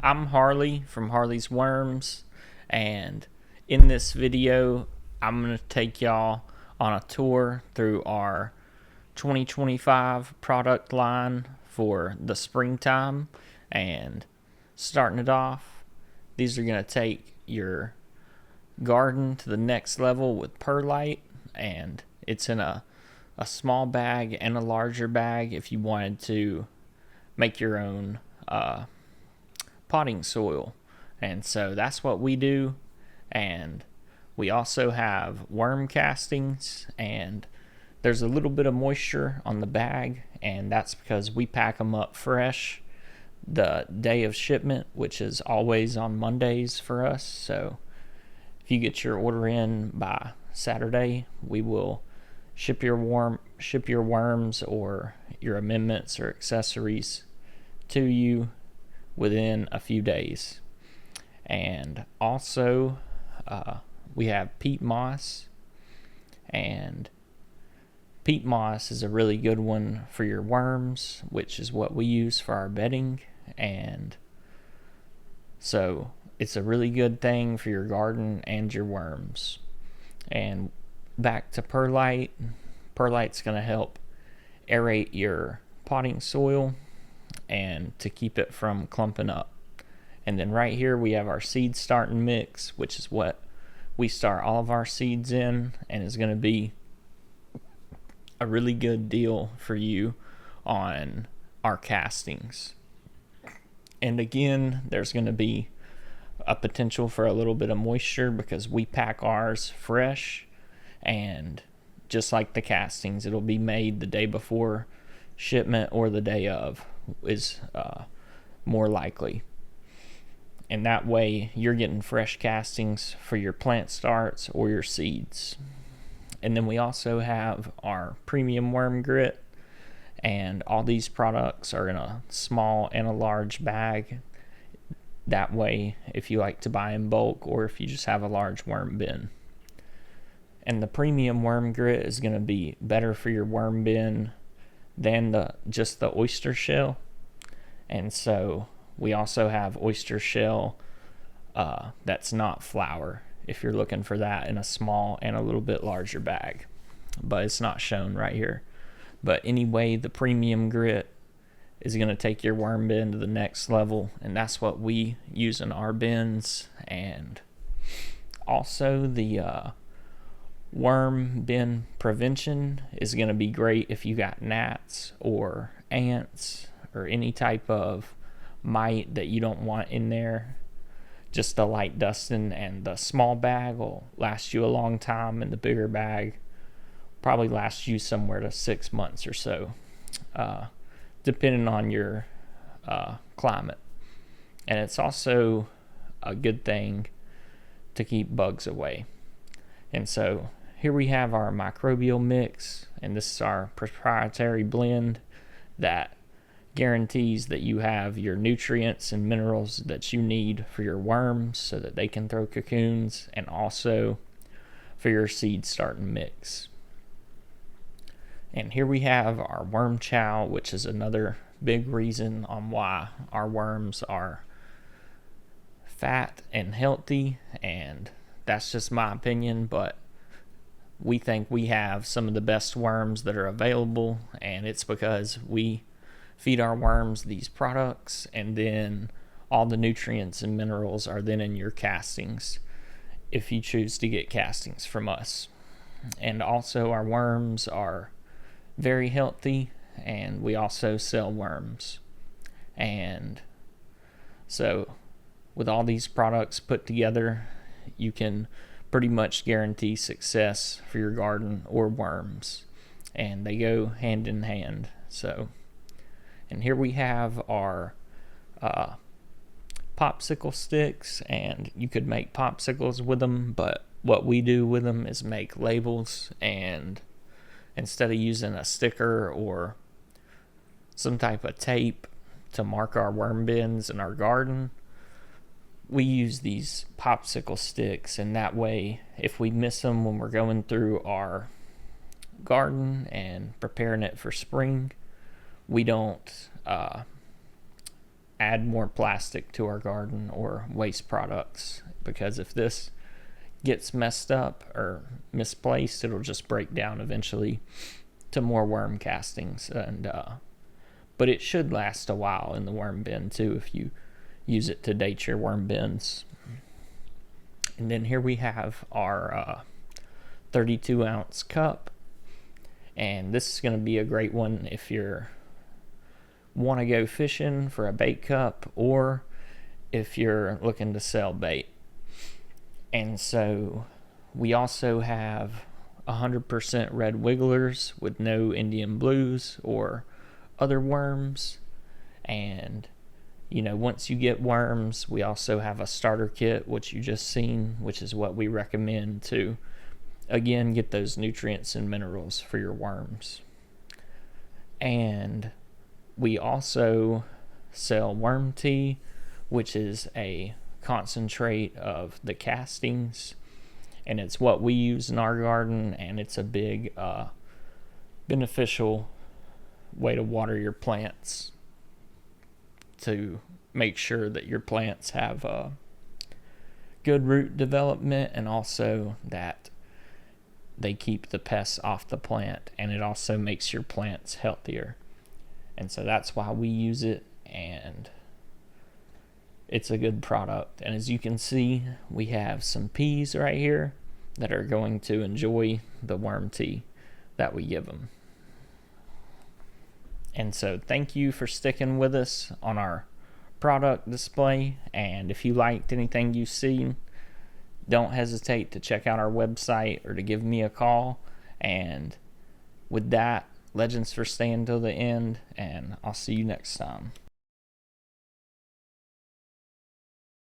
I'm Harley from Harley's Worms, and in this video, I'm going to take y'all on a tour through our 2025 product line for the springtime. And starting it off, these are going to take your garden to the next level with perlite, and it's in a small bag and a larger bag if you wanted to make your own potting soil. And so that's what we do. And we also have worm castings, and there's a little bit of moisture on the bag, and that's because we pack them up fresh the day of shipment, which is always on Mondays for us. So if you get your order in by Saturday, we will ship your worms or your amendments or accessories to you within a few days. And also, we have peat moss, and peat moss is a really good one for your worms, which is what we use for our bedding. And so it's a really good thing for your garden and your worms. And back to perlite. Perlite's going to help aerate your potting soil and to keep it from clumping up. And then right here we have our seed starting mix, which is what we start all of our seeds in, and is going to be a really good deal for you on our castings. And again, there's going to be a potential for a little bit of moisture because we pack ours fresh, and just like the castings, it'll be made the day before shipment or the day of is more likely. And that way you're getting fresh castings for your plant starts or your seeds. And then we also have our premium worm grit, and all these products are in a small and a large bag. That way, if you like to buy in bulk or if you just have a large worm bin. And the premium worm grit is going to be better for your worm bin than just the oyster shell. And so we also have oyster shell that's not flour if you're looking for that in a small and a little bit larger bag, but it's not shown right here. But anyway, the premium grit is going to take your worm bin to the next level, and that's what we use in our bins. And also the worm bin prevention is going to be great if you got gnats or ants or any type of mite that you don't want in there. Just the light dusting, and the small bag will last you a long time, and the bigger bag probably lasts you somewhere to 6 months or so, depending on your climate. And it's also a good thing to keep bugs away. And so here we have our microbial mix, and this is our proprietary blend that guarantees that you have your nutrients and minerals that you need for your worms so that they can throw cocoons, and also for your seed starting mix. And here we have our worm chow, which is another big reason on why our worms are fat and healthy. And that's just my opinion, but we think we have some of the best worms that are available, and it's because we feed our worms these products, and then all the nutrients and minerals are then in your castings if you choose to get castings from us. And also our worms are very healthy, and we also sell worms. And so with all these products put together, you can pretty much guarantee success for your garden or worms, and they go hand in hand. And here we have our popsicle sticks, and you could make popsicles with them, but what we do with them is make labels, and instead of using a sticker or some type of tape to mark our worm bins in our garden, we use these popsicle sticks, and that way if we miss them when we're going through our garden and preparing it for spring, we don't add more plastic to our garden or waste products, because if this gets messed up or misplaced, it'll just break down eventually to more worm castings. And but it should last a while in the worm bin too if you use it to date your worm bins. And then here we have our 32 ounce cup, and this is going to be a great one if you're want to go fishing for a bait cup, or if you're looking to sell bait. And so we also have 100% red wigglers with no Indian blues or other worms. And once you get worms, we also have a starter kit, which you just seen, which is what we recommend to again get those nutrients and minerals for your worms. And we also sell worm tea, which is a concentrate of the castings, and it's what we use in our garden, and it's a big beneficial way to water your plants to make sure that your plants have good root development, and also that they keep the pests off the plant, and it also makes your plants healthier. And so that's why we use it, and it's a good product. And as you can see, we have some peas right here that are going to enjoy the worm tea that we give them. And so thank you for sticking with us on our product display. And if you liked anything you've seen, don't hesitate to check out our website or to give me a call. And with that, legends for staying till the end, and I'll see you next time.